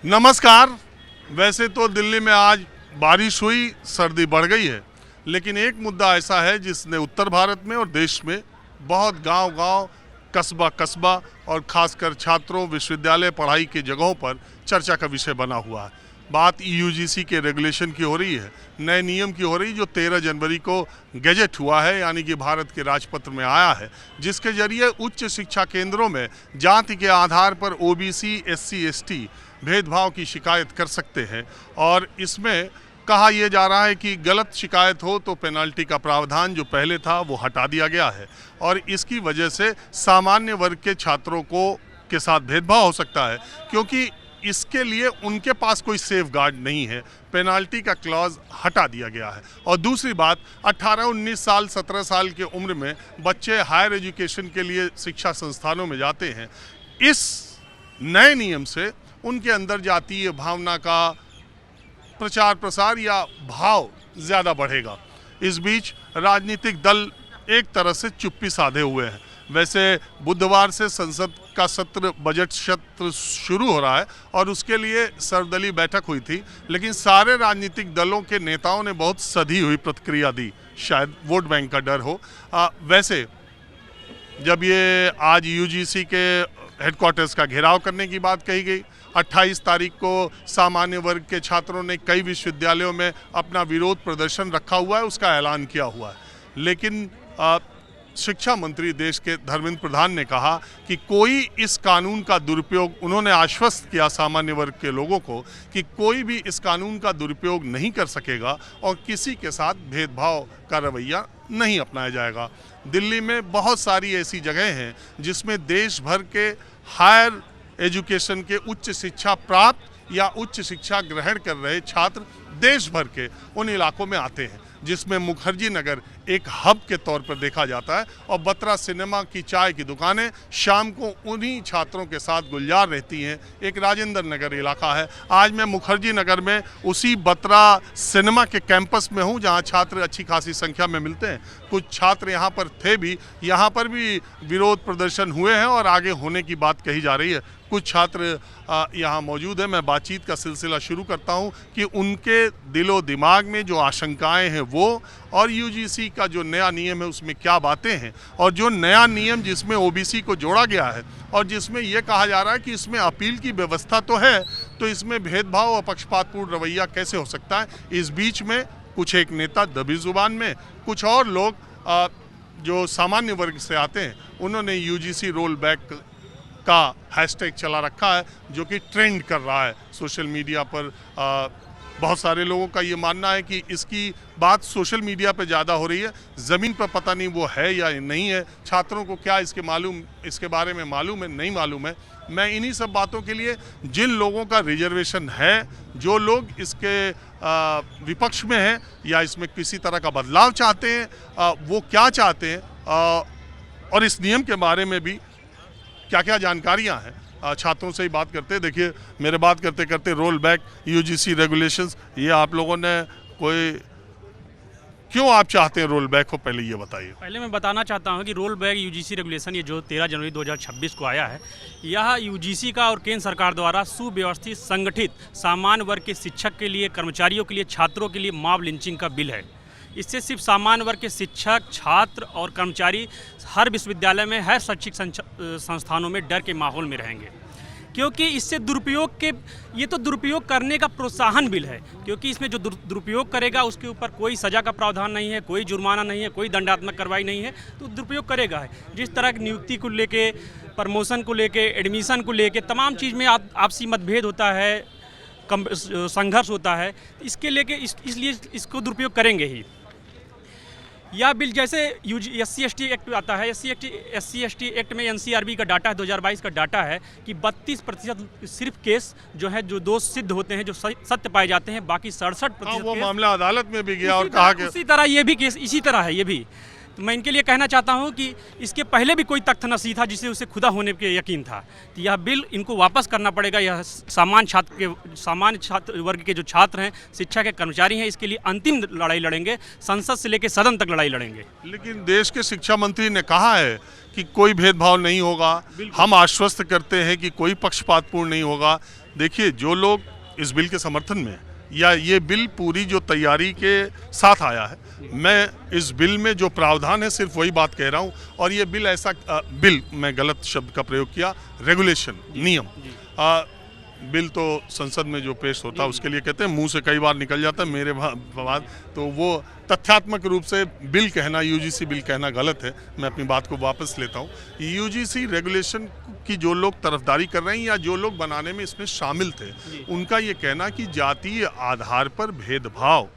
नमस्कार। वैसे तो दिल्ली में आज बारिश हुई, सर्दी बढ़ गई है, लेकिन एक मुद्दा ऐसा है जिसने उत्तर भारत में और देश में बहुत गांव-गांव, कस्बा-कस्बा और खासकर छात्रों, विश्वविद्यालय पढ़ाई के जगहों पर चर्चा का विषय बना हुआ है। बात यूजीसी के रेगुलेशन की हो रही है, नए नियम की हो रही, जो 13 जनवरी को गैजेट हुआ है, यानी कि भारत के राजपत्र में आया है, जिसके जरिए उच्च शिक्षा केंद्रों में जाति के आधार पर ओबीसी, एससी, एसटी भेदभाव की शिकायत कर सकते हैं। और इसमें कहा यह जा रहा है कि गलत शिकायत हो तो पेनल्टी का प्रावधान जो पहले था वो हटा दिया गया है, और इसकी वजह से सामान्य वर्ग के छात्रों को के साथ भेदभाव हो सकता है, क्योंकि इसके लिए उनके पास कोई सेफ गार्ड नहीं है। पेनाल्टी का क्लॉज हटा दिया गया है। और दूसरी बात, 18, 19 साल, 17 साल की उम्र में बच्चे हायर एजुकेशन के लिए शिक्षा संस्थानों में जाते हैं। इस नए नियम से उनके अंदर जातीय भावना का प्रचार प्रसार या भाव ज़्यादा बढ़ेगा। इस बीच राजनीतिक दल एक तरह से चुप्पी साधे हुए हैं। वैसे बुधवार से संसद का सत्र, बजट सत्र शुरू हो रहा है और उसके लिए सर्वदलीय बैठक हुई थी, लेकिन सारे राजनीतिक दलों के नेताओं ने बहुत सधी हुई प्रतिक्रिया दी, शायद वोट बैंक का डर हो। वैसे जब ये आज यूजीसी के हेडक्वार्टर्स का घेराव करने की बात कही गई, 28 तारीख को सामान्य वर्ग के छात्रों ने कई विश्वविद्यालयों में अपना विरोध प्रदर्शन रखा हुआ है, उसका ऐलान किया हुआ है। लेकिन शिक्षा मंत्री देश के धर्मेंद्र प्रधान ने कहा कि कोई इस कानून का दुरुपयोग, उन्होंने आश्वस्त किया सामान्य वर्ग के लोगों को कि कोई भी इस कानून का दुरुपयोग नहीं कर सकेगा और किसी के साथ भेदभाव का रवैया नहीं अपनाया जाएगा। दिल्ली में बहुत सारी ऐसी जगह हैं जिसमें देश भर के हायर एजुकेशन के उच्च शिक्षा प्राप्त या उच्च शिक्षा ग्रहण कर रहे छात्र देश भर के उन इलाकों में आते हैं, जिसमें मुखर्जी नगर एक हब के तौर पर देखा जाता है। और बत्रा सिनेमा की चाय की दुकानें शाम को उन्हीं छात्रों के साथ गुलजार रहती हैं। एक राजेंद्र नगर इलाका है। आज मैं मुखर्जी नगर में उसी बत्रा सिनेमा के कैंपस में हूं, जहां छात्र अच्छी खासी संख्या में मिलते हैं। कुछ छात्र यहां पर थे भी, यहां पर भी विरोध प्रदर्शन हुए हैं और आगे होने की बात कही जा रही है। कुछ छात्र यहाँ मौजूद हैं। मैं बातचीत का सिलसिला शुरू करता हूँ कि उनके दिलो दिमाग में जो आशंकाएं हैं वो, और यूजीसी का जो नया नियम है उसमें क्या बातें हैं, और जो नया नियम जिसमें ओबीसी को जोड़ा गया है और जिसमें ये कहा जा रहा है कि इसमें अपील की व्यवस्था तो है, तो इसमें भेदभाव और पक्षपातपूर्ण रवैया कैसे हो सकता है। इस बीच में कुछ एक नेता दबी जुबान में, कुछ और लोग जो सामान्य वर्ग से आते हैं, उन्होंने यूजीसी रोल बैक का हैशटैग चला रखा है, जो कि ट्रेंड कर रहा है सोशल मीडिया पर। बहुत सारे लोगों का ये मानना है कि इसकी बात सोशल मीडिया पे ज़्यादा हो रही है, ज़मीन पर पता नहीं वो है या नहीं है। छात्रों को क्या इसके बारे में मालूम है, नहीं मालूम है। मैं इन्हीं सब बातों के लिए, जिन लोगों का रिजर्वेशन है, जो लोग इसके विपक्ष में हैं या इसमें किसी तरह का बदलाव चाहते हैं, वो क्या चाहते हैं, और इस नियम के बारे में भी क्या क्या जानकारियां हैं, छात्रों से ही बात करते हैं। देखिए, मेरे बात करते करते रोल बैक यूजीसी रेगुलेशंस, ये आप लोगों ने क्यों आप चाहते हैं रोल बैक हो, पहले ये बताइए। पहले मैं बताना चाहता हूं कि रोल बैक यूजीसी रेगुलेशन, ये जो 13 जनवरी 2026 को आया है, यह यूजीसी का और केंद्र सरकार द्वारा सुव्यवस्थित, संगठित सामान्य वर्ग के शिक्षक के लिए, कर्मचारियों के लिए, छात्रों के लिए मॉब लिंचिंग का बिल है। इससे सिर्फ सामान्य वर्ग के शिक्षक, छात्र और कर्मचारी हर विश्वविद्यालय में, हर शैक्षिक संस्थानों में डर के माहौल में रहेंगे, क्योंकि इससे ये तो दुरुपयोग करने का प्रोत्साहन बिल है, क्योंकि इसमें जो दुरुपयोग करेगा उसके ऊपर कोई सज़ा का प्रावधान नहीं है, कोई जुर्माना नहीं है, कोई दंडात्मक कार्रवाई नहीं है, तो दुरुपयोग करेगा है। जिस तरह की नियुक्ति को लेके, प्रमोशन को लेके, एडमिशन को लेके, तमाम चीज़ में आपसी मतभेद होता है, संघर्ष होता है, इसके लेके इसलिए इसको दुरुपयोग करेंगे ही। यह बिल जैसे SC/ST एक्ट आता है, SC/ST एक्ट में NCRB का डाटा है, 2022 का डाटा है कि 32% सिर्फ केस जो है, जो दोष सिद्ध होते हैं, जो सत्य पाए जाते हैं, बाकी 67% वो मामला अदालत में भी गया और कहा कि उसी तरह ये भी केस इसी तरह है। ये भी तो मैं इनके लिए कहना चाहता हूं कि इसके पहले भी कोई तख्त नसीह था जिसे उसे खुदा होने के यकीन था, तो यह बिल इनको वापस करना पड़ेगा। यह सामान्य छात्र वर्ग के जो छात्र हैं, शिक्षा के कर्मचारी हैं, इसके लिए अंतिम लड़ाई लड़ेंगे, संसद से लेकर सदन तक लड़ाई लड़ेंगे। लेकिन देश के शिक्षा मंत्री ने कहा है कि कोई भेदभाव नहीं होगा, हम आश्वस्त करते हैं कि कोई पक्षपातपूर्ण नहीं होगा। देखिए, जो लोग इस बिल के समर्थन में हैं, या ये बिल पूरी जो तैयारी के साथ आया है, मैं इस बिल में जो प्रावधान है सिर्फ वही बात कह रहा हूँ। और ये बिल ऐसा बिल, मैं गलत शब्द का प्रयोग किया, रेगुलेशन, नियम। बिल तो संसद में जो पेश होता है उसके लिए कहते हैं, मुंह से कई बार निकल जाता है मेरे बाद, तो वो तथ्यात्मक रूप से बिल कहना, यूजीसी बिल कहना गलत है। मैं अपनी बात को वापस लेता हूँ। यूजीसी रेगुलेशन की जो लोग तरफदारी कर रहे हैं या जो लोग बनाने में इसमें शामिल थे, उनका ये कहना कि जातीय आधार पर भेदभाव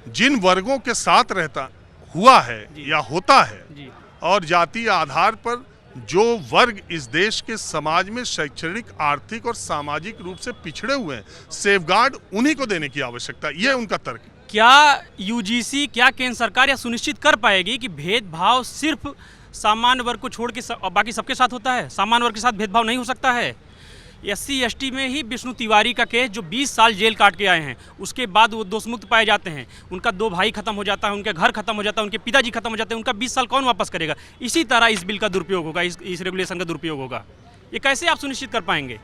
जिन वर्गों के साथ रहता हुआ है या होता है, और जातीय आधार पर जो वर्ग इस देश के समाज में शैक्षणिक, आर्थिक और सामाजिक रूप से पिछड़े हुए हैं, सेफगार्ड उन्हीं को देने की आवश्यकता है। ये उनका तर्क है। क्या यूजीसी, क्या केंद्र सरकार यह सुनिश्चित कर पाएगी कि भेदभाव सिर्फ सामान्य वर्ग को छोड़ के बाकी सबके साथ होता है? सामान्य वर्ग के साथ भेदभाव नहीं हो सकता है? SC ST में ही विष्णु तिवारी का केस, जो 20 साल जेल काट के आए हैं, उसके बाद वो दोषमुक्त पाए जाते हैं, उनका 2 भाई खत्म हो जाता है, उनके घर खत्म हो जाता है, उनके पिताजी खत्म हो जाते हैं, उनका 20 साल कौन वापस करेगा? इसी तरह इस बिल का दुरुपयोग होगा, इस रेगुलेशन का दुरुपयोग होगा। ये कैसे आप सुनिश्चित कर पाएंगे?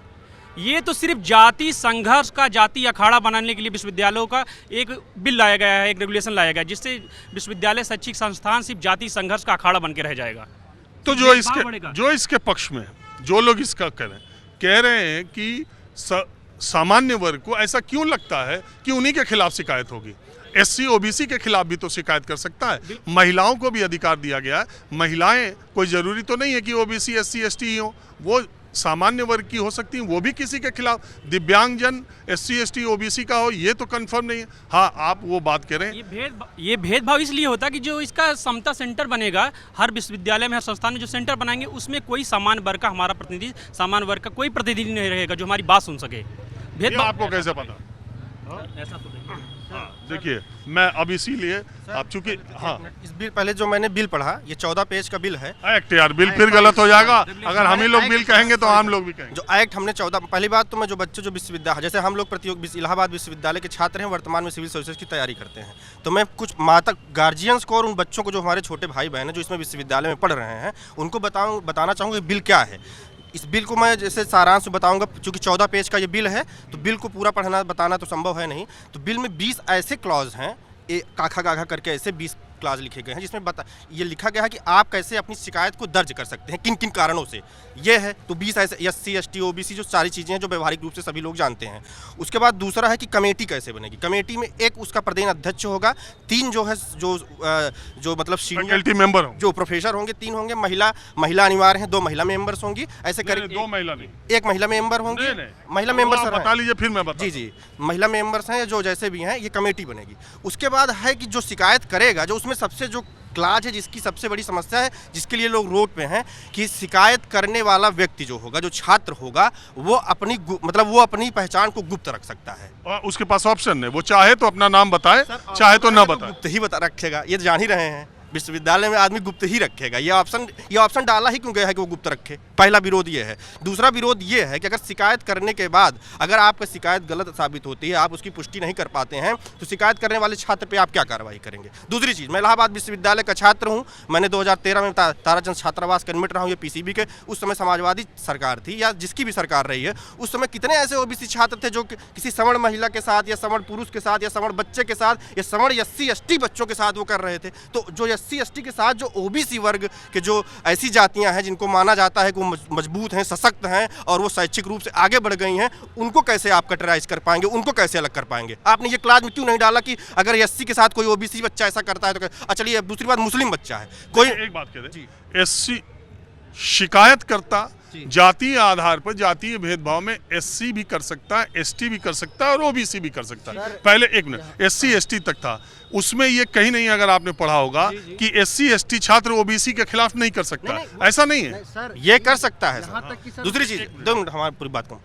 ये तो सिर्फ जाति संघर्ष का, जाति अखाड़ा बनाने के लिए विश्वविद्यालयों का एक बिल लाया गया है, एक रेगुलेशन लाया गया है, जिससे विश्वविद्यालय शैक्षिक संस्थान सिर्फ जाति संघर्ष का अखाड़ा बन के रह जाएगा। तो जो इसके पक्ष में, जो लोग इसका कह रहे हैं कि सामान्य वर्ग को ऐसा क्यों लगता है कि उन्हीं के खिलाफ शिकायत होगी? SC OBC के खिलाफ भी तो शिकायत कर सकता है। महिलाओं को भी अधिकार दिया गया है। महिलाएं, कोई जरूरी तो नहीं है कि OBC SC ST ही हो, वो सामान्य वर्ग की हो सकती हैं, वो भी किसी के खिलाफ। दिव्यांगजन SC ST OBC का हो, ये तो कंफर्म नहीं है। हाँ, आप वो बात कह रहे हैं। ये भेदभाव इसलिए होता है कि जो इसका समता सेंटर बनेगा, हर विश्वविद्यालय में, हर संस्थान में जो सेंटर बनाएंगे, उसमें कोई सामान्य वर्ग का, हमारा प्रतिनिधि, सामान्य वर्ग का कोई प्रतिनिधि नहीं रहेगा जो हमारी बात सुन सके। भेदभाव आपको कैसे पता? ऐसा तो देखिए, मैं अब इसीलिए, आप चूंकि, हाँ, इस बिल, पहले जो मैंने बिल पढ़ा, ये 14 पेज का बिल है। एक्ट यार, बिल फिर गलत हो जाएगा। अगर हम ही लोग बिल कहेंगे तो आम लोग भी कहेंगे। जो एक्ट हमने 14, पहली बात तो मैं जो बच्चे जो विश्वविद्यालय, जैसे हम लोग इलाहाबाद विश्वविद्यालय के छात्र हैं, वर्तमान में सिविल सर्विसेज की तैयारी करते हैं, तो मैं कुछ माता गार्जियंस को और उन बच्चों को, जो हमारे छोटे भाई बहन हैं जो इसमें विश्वविद्यालय में पढ़ रहे हैं, उनको बताना चाहूँगा बिल क्या है। इस बिल को मैं जैसे सारांश बताऊंगा, क्योंकि 14 पेज का ये बिल है, तो बिल को पूरा बताना तो संभव है नहीं। तो बिल में 20 ऐसे क्लॉज हैं, काखा गाघा करके ऐसे 20 क्लास लिखे गए हैं, जिसमें ये लिखा गया है कि आप कैसे अपनी शिकायत को दर्ज कर सकते हैं, किन किन कारणों से। ये है तो 20 ऐसे SC ST OBC जो सारी चीज़ें हैं जो व्यवहारिक रूप से सभी लोग जानते हैं। उसके बाद दूसरा है कि कमेटी कैसे बनेगी। कमेटी में एक उसका प्रदेश अध्यक्ष होगा, 3 जो है जो मतलब फैकल्टी मेंबर होंगे, जो प्रोफेसर होंगे, 3 होंगे। महिला अनिवार्य हैं, 2 महिला मेंबर्स होंगी। ऐसे कर 2 महिला नहीं, 1 महिला मेंबर होंगी। महिला मेंबर्स बता लीजिए, फिर मैं बता। जी, महिला मेंबर्स हैं जो जैसे भी हैं, ये कमेटी बनेगी। उसके बाद है कि जो शिकायत करेगा, जो उसमें सबसे जो क्लास है, जिसकी सबसे बड़ी समस्या है, जिसके लिए लोग रोड पे हैं, कि शिकायत करने वाला व्यक्ति जो होगा, जो छात्र होगा, वो अपनी पहचान को गुप्त रख सकता है। और उसके पास ऑप्शन है, वो चाहे तो अपना नाम बताए, चाहे तो ना बताए। गुप्त ही बता रखेगा, ये जान ही रहे हैं। विश्वविद्यालय में आदमी गुप्त ही रखेगा। ये ऑप्शन डाला ही क्यों गया है कि वो गुप्त रखे? पहला विरोध ये है। दूसरा विरोध ये है कि अगर शिकायत करने के बाद अगर आपका शिकायत गलत साबित होती है, आप उसकी पुष्टि नहीं कर पाते हैं, तो शिकायत करने वाले छात्र पे आप क्या कार्रवाई करेंगे? दूसरी चीज़, मैं इलाहाबाद विश्वविद्यालय का छात्र हूँ। मैंने 2013 में ताराचंद छात्रावास का एडमिट रहा हूँ, ये PCB के। उस समय समाजवादी सरकार थी, या जिसकी भी सरकार रही है, उस समय कितने ऐसे OBC छात्र थे जो किसी सवर्ण महिला के साथ, या सवर्ण पुरुष के साथ, या सवर्ण बच्चे के साथ, या सवर्ण SC ST बच्चों के साथ वो कर रहे थे। तो जो SC ST के साथ जो OBC वर्ग के जो ऐसी जातियां हैं जिनको माना जाता है कि वो मजबूत हैं, सशक्त हैं और वो शैक्षिक रूप से आगे बढ़ गई हैं, उनको कैसे आप कैटेगराइज कर पाएंगे? उनको कैसे अलग कर पाएंगे? आपने ये क्लास में क्यों नहीं डाला कि अगर SC के साथ कोई OBC बच्चा ऐसा करता है तो चलिए। दूसरी बात, मुस्लिम बच्चा है कोई, एक बात कह रहे, SC शिकायतकर्ता जातीय आधार पर, जातीय भेदभाव में SC भी कर सकता है, ST भी कर सकता है और OBC भी कर सकता है। पहले 1 मिनट, SC ST तक था, उसमें ये कहीं नहीं, अगर आपने पढ़ा होगा, कि SC ST छात्र OBC के खिलाफ नहीं कर सकता। ऐसा नहीं है, ये कर सकता है सर। दूसरी चीज, 2 मिनट हमारी पूरी बात कहूँ।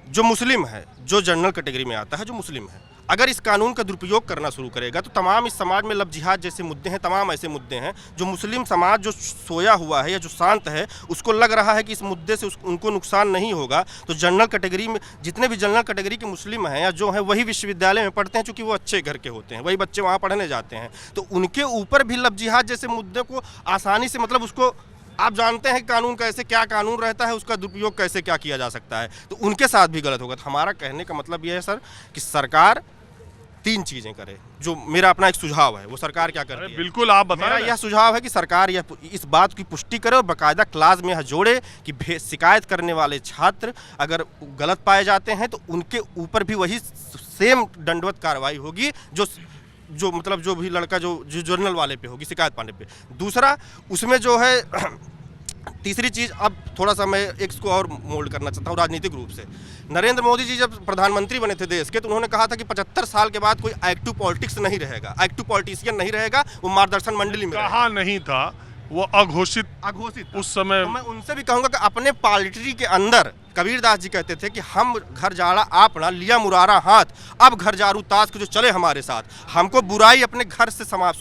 जो मुस्लिम है, जो जनरल कैटेगरी में आता है, जो मुस्लिम है, अगर इस कानून का दुरुपयोग करना शुरू करेगा तो तमाम इस समाज में लव जिहाद जैसे मुद्दे हैं, तमाम ऐसे मुद्दे हैं जो मुस्लिम समाज जो सोया हुआ है या जो शांत है, उसको लग रहा है कि इस मुद्दे से उनको नुकसान नहीं होगा। तो जनरल कैटेगरी में जितने भी जनरल कैटेगरी के मुस्लिम हैं या जो हैं, वही विश्वविद्यालय में पढ़ते हैं, चूँकि वो अच्छे घर के होते हैं, वही बच्चे वहाँ पढ़ने जाते हैं। तो उनके ऊपर भी लव जिहाद जैसे मुद्दे को आसानी से, मतलब उसको आप जानते हैं कि कानून कैसे, क्या कानून रहता है, उसका दुरुपयोग कैसे क्या किया जा सकता है, तो उनके साथ भी गलत होगा। तो हमारा कहने का मतलब यह है सर कि सरकार 3 चीज़ें करे, जो मेरा अपना एक सुझाव है। वो सरकार क्या कर रही है? बिल्कुल आप मेरा बताएं। यह सुझाव है कि सरकार यह इस बात की पुष्टि करे और बाकायदा क्लास में यह जोड़े कि शिकायत करने वाले छात्र अगर गलत पाए जाते हैं तो उनके ऊपर भी वही सेम दंडवत कार्रवाई होगी जो मतलब जो भी लड़का जो जर्नल वाले पे होगी, शिकायत पाने पे। दूसरा उसमें जो है तीसरी चीज़, अब थोड़ा सा मैं इसको और मोल्ड करना चाहता हूँ राजनीतिक रूप से। नरेंद्र मोदी जी जब प्रधानमंत्री बने थे देश के, तो उन्होंने कहा था कि 75 साल के बाद कोई एक्टिव पॉलिटिक्स नहीं रहेगा, एक्टिव पॉलिटिशियन नहीं रहेगा, वो मार्गदर्शन मंडली में कहा नहीं था, वो अघोषित उस समय। तो मैं उनसे भी कहूँगा कि अपने पार्टी के अंदर, कबीरदास जी कहते थे कि हम घर जाड़ा आपना लिया मुरारा हाथ, अब घर जारू ताश के जो चले हमारे साथ। हमको बुराई अपने घर से समाप्त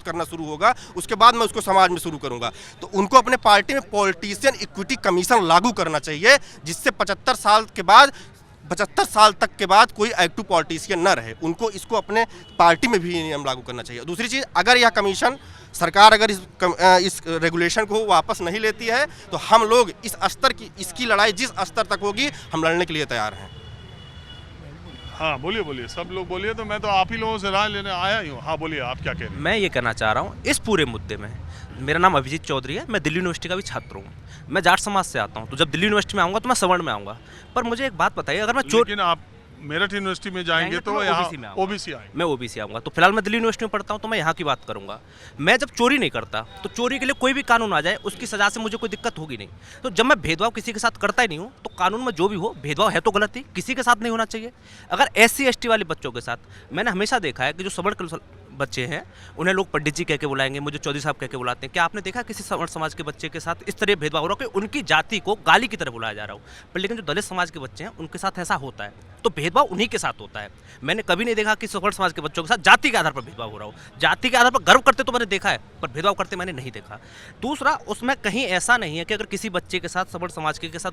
करना शुरू होगा, उसके बाद मैं उसको समाज में शुरू करूंगा। तो उनको अपने पार्टी में पॉलिटिशियन इक्विटी कमीशन लागू करना चाहिए, जिससे 75 साल तक के बाद कोई एक्टिव पॉलिटिशियन न रहे। उनको इसको अपने पार्टी में भी नियम लागू करना चाहिए। दूसरी चीज़, अगर यह कमीशन सरकार अगर इस रेगुलेशन को वापस नहीं लेती है तो हम लोग इस स्तर की, इसकी लड़ाई जिस स्तर तक होगी, हम लड़ने के लिए तैयार हैं। हाँ बोलिए, सब लोग बोलिए, तो मैं तो आप ही लोगों से राय लेने आया ही हूँ। हाँ बोलिए, आप क्या कह रहे हैं? मैं ये कहना चाह रहा हूँ इस पूरे मुद्दे में, मेरा नाम अभिजीत चौधरी है, मैं दिल्ली यूनिवर्सिटी का भी छात्र हूँ। मैं जाट समाज से आता हूँ, तो जब दिल्ली यूनिवर्सिटी में आऊँगा तो मैं सवर्ण में आऊँगा। पर मुझे एक बात बताइए, अगर मैं लेकिन आप मेरठ यूनिवर्सिटी में जाएंगे तो यहाँ ओबीसी आएंगे। मैं ओबीसी आऊँगा, तो फिलहाल मैं दिल्ली यूनिवर्सिटी में पढ़ता हूँ, तो मैं यहाँ की बात करूँगा। मैं जब चोरी नहीं करता, तो चोरी के लिए कोई भी कानून आ जाए, उसकी सज़ा से मुझे कोई दिक्कत होगी नहीं। तो जब मैं भेदभाव किसी के साथ करता ही नहीं हूँ, तो कानून में जो भी हो, भेदभाव है तो गलत ही, किसी के साथ नहीं होना चाहिए। अगर SC ST वाले बच्चों के साथ, मैंने हमेशा देखा है कि जो सवर्ण बच्चे हैं उन्हें लोग पंडित जी कह के बुलाएंगे, मुझे चौधरी साहब कह के बुलाते हैं। क्या आपने देखा किसी सवर्ण समाज के बच्चे के साथ इस तरह भेदभाव हो रहा है कि उनकी जाति को गाली की तरह बुलाया जा रहा हो? पर लेकिन जो दलित समाज के बच्चे हैं उनके साथ ऐसा होता है, तो भेदभाव उन्हीं के साथ होता है। मैंने कभी नहीं देखा कि सवर्ण समाज के बच्चों के साथ जाति के आधार पर भेदभाव हो रहा हो। जाति के आधार पर गर्व करते तो मैंने देखा है, पर भेदभाव करते मैंने नहीं देखा। दूसरा, उसमें कहीं ऐसा नहीं है कि अगर किसी बच्चे के साथ सवर्ण समाज के साथ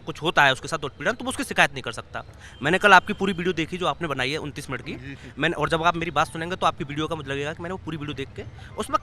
कुछ होता है, उसके साथ उत्पीड़न, तो वो उसकी शिकायत नहीं कर सकता। मैंने कल आपकी पूरी वीडियो देखी जो आपने बनाई है 29 मिनट की, मैंने, और जब आप मेरी बात सुनेंगे तो आपकी वीडियो का मुझे लगेगा कि मैंने वो पूरी वीडियो देख के, उसमें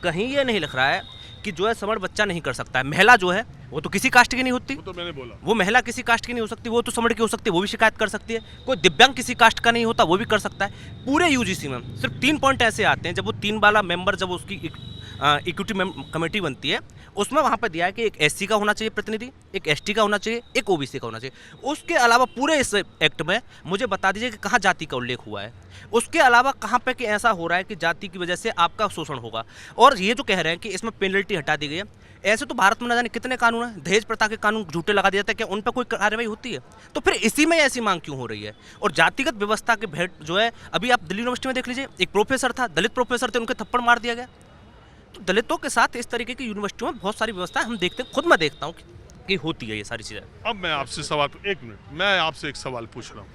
कहीं ये नहीं लिख रहा है कि जो है सवर्ण बच्चा नहीं कर सकता है। महिला जो है वो तो किसी कास्ट की नहीं होती, वो तो मैंने बोला, वो महिला किसी कास्ट की नहीं हो सकती, वो तो सवर्ण की हो सकती है, वो भी शिकायत कर सकती है। कोई दिव्यांग किसी कास्ट का नहीं होता, वो भी कर सकता है। पूरे यूजीसी में सिर्फ 3 पॉइंट ऐसे आते हैं, जब वो 3 वाला मेंबर, जब उसकी इक्विटी कमेटी बनती है, उसमें वहाँ पर दिया है कि एक SC का होना चाहिए प्रतिनिधि, एक ST का होना चाहिए, एक OBC का होना चाहिए। उसके अलावा पूरे इस एक्ट में मुझे बता दीजिए कि कहाँ जाति का उल्लेख हुआ है। उसके अलावा कहाँ पे कि ऐसा हो रहा है कि जाति की वजह से आपका शोषण होगा। और ये जो कह रहे हैं कि इसमें पेनल्टी हटा दी गई है, ऐसे तो भारत में न जाने कितने कानून हैं। दहेज प्रथा के कानून झूठे लगा दिए जाते हैं, क्या उन पर कोई कार्रवाई होती है? तो फिर इसी में ऐसी मांग क्यों हो रही है? और जातिगत व्यवस्था के भेंट जो है, अभी आप दिल्ली यूनिवर्सिटी में देख लीजिए, एक प्रोफेसर था, दलित प्रोफेसर थे, उनके थप्पड़ मार दिया गया। तो दलितों के साथ इस तरीके की यूनिवर्सिटियों में बहुत सारी व्यवस्था हम देखते हैं, खुद मैं देखता हूँ कि होती है ये सारी चीज़ें। अब मैं आपसे सवाल, एक मिनट, मैं आपसे एक सवाल पूछ रहा हूँ।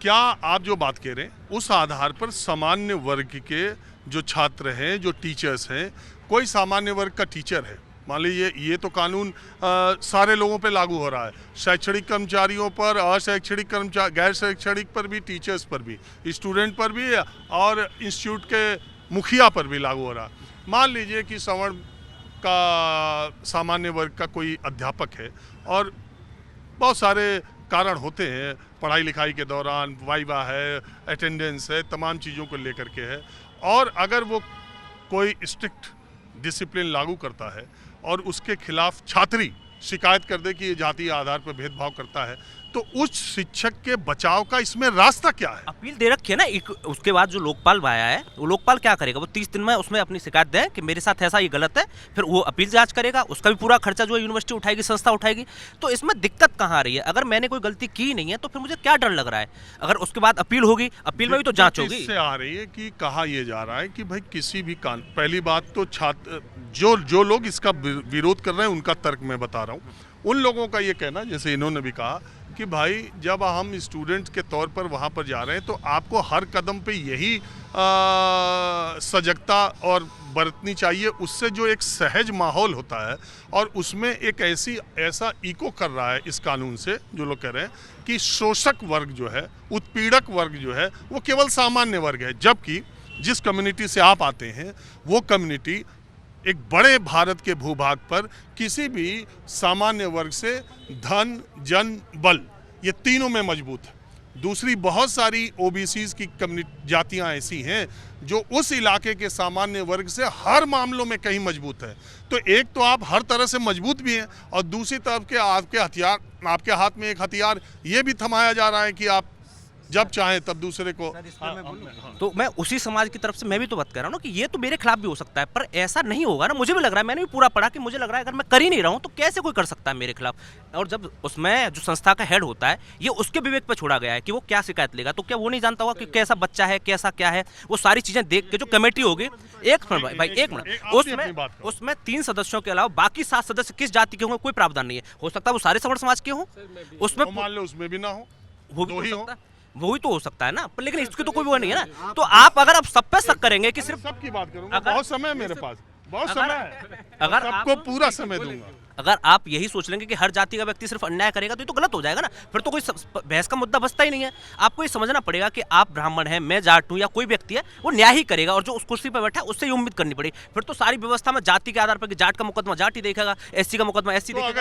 क्या आप जो बात कह रहे हैं उस आधार पर सामान्य वर्ग के जो छात्र हैं, जो टीचर्स हैं, कोई सामान्य वर्ग का टीचर है, मान लीजिए ये तो कानून सारे लोगों पे लागू हो रहा है, शैक्षणिक कर्मचारियों पर, अशैक्षणिक कर्मचारी, गैर शैक्षणिक पर भी, टीचर्स पर भी, स्टूडेंट पर भी, और इंस्टीट्यूट के मुखिया पर भी लागू हो रहा है। मान लीजिए कि सवर्ण का सामान्य वर्ग का कोई अध्यापक है और बहुत सारे कारण होते हैं, पढ़ाई लिखाई के दौरान वाइवा है, अटेंडेंस है, तमाम चीज़ों को लेकर के है, और अगर वो कोई स्ट्रिक्ट डिसिप्लिन लागू करता है और उसके खिलाफ छात्री शिकायत कर दे कि ये जातीय आधार पर भेदभाव करता है, तो उस शिक्षक के बचाव का इसमें रास्ता क्या है? अपील दे रखी है ना। उसके बाद जो लोकपाल आया है, वो लोकपाल क्या करेगा? वो 30 दिन में उसमें अपनी शिकायत दे कि मेरे साथ ऐसा ये गलत है, फिर वो अपील जांच करेगा, उसका भी पूरा खर्चा जो है यूनिवर्सिटी उठाएगी, संस्था उठाएगी। तो इसमें दिक्कत कहाँ आ रही है? अगर मैंने कोई गलती की नहीं है तो फिर मुझे क्या डर लग रहा है? अगर उसके बाद अपील होगी, अपील में भी तो जांच होगी। इससे आ रही है कि कहा यह जा रहा है कि भाई किसी भी पहली बात तो छात्र जो लोग इसका विरोध कर रहे हैं उनका तर्क मैं बता रहा हूँ। उन लोगों का ये कहना, जैसे इन्होंने भी कहा कि भाई जब हम स्टूडेंट के तौर पर वहाँ पर जा रहे हैं तो आपको हर कदम पे यही सजगता और बरतनी चाहिए। उससे जो एक सहज माहौल होता है और उसमें एक ऐसा इको कर रहा है इस कानून से, जो लोग कह रहे हैं कि शोषक वर्ग जो है, उत्पीड़क वर्ग जो है, वो केवल सामान्य वर्ग है, जबकि जिस कम्युनिटी से आप आते हैं वो कम्युनिटी एक बड़े भारत के भूभाग पर किसी भी सामान्य वर्ग से धन, जन, बल, ये तीनों में मजबूत है। दूसरी बहुत सारी ओबीसीज की कम्युनिटी जातियां ऐसी हैं जो उस इलाके के सामान्य वर्ग से हर मामलों में कहीं मजबूत है। तो एक तो आप हर तरह से मजबूत भी हैं और दूसरी तरफ के आपके हाथ में एक हथियार ये भी थमाया जा रहा है कि आप जब चाहें तब दूसरे को। तो मैं उसी समाज की तरफ से मैं भी तो बात कर रहा हूँ ना कि ये तो मेरे खिलाफ भी हो सकता है, पर ऐसा नहीं होगा ना। मुझे भी लग रहा है, मैंने भी पूरा पढ़ा कि मुझे लग रहा है अगर मैं कर ही नहीं रहा हूँ तो कैसे कोई कर सकता है मेरे खिलाफ। और जब उसमें जो संस्था का हेड होता है ये उसके विवेक पर छोड़ा गया है कि वो क्या शिकायत लेगा, तो क्या वो नहीं जानता होगा कि कैसा बच्चा है, कैसा क्या है, वो सारी चीजें देख के जो कमेटी होगी। एक मिनट भाई, एक मिनट, उसमें 3 सदस्यों के अलावा बाकी 7 सदस्य किस जाति के होंगे कोई प्रावधान नहीं है। हो सकता है वो सारे सवर्ण समाज के हों, उसमें मान लो उसमें भी ना हो, वो भी दो ही हो हो। सकता है, वही तो हो सकता है ना, पर लेकिन इसकी तो कोई वो नहीं है ना। तो आप अगर आप सब पे शक करेंगे कि सिर्फ सबकी बात करूंगा, अगर- बहुत समय है मेरे पास, बहुत समय है, अगर सबको पूरा समय दूंगा। अगर आप यही सोच लेंगे कि हर जाति का व्यक्ति सिर्फ अन्याय करेगा तो ये तो गलत हो जाएगा ना। फिर तो कोई बहस का मुद्दा बचता ही नहीं है। आपको ये समझना पड़ेगा कि आप ब्राह्मण हैं, मैं जाट हूं या कोई व्यक्ति है, वो न्याय ही करेगा और जो उस कुर्सी पर बैठा है उससे ये उम्मीद करनी पड़ेगी। फिर तो सारी व्यवस्था में जाति के आधार पर कि जाट का मुकदमा जाट ही देखेगा, एससी का मुकदमा एससी तो देखेगा।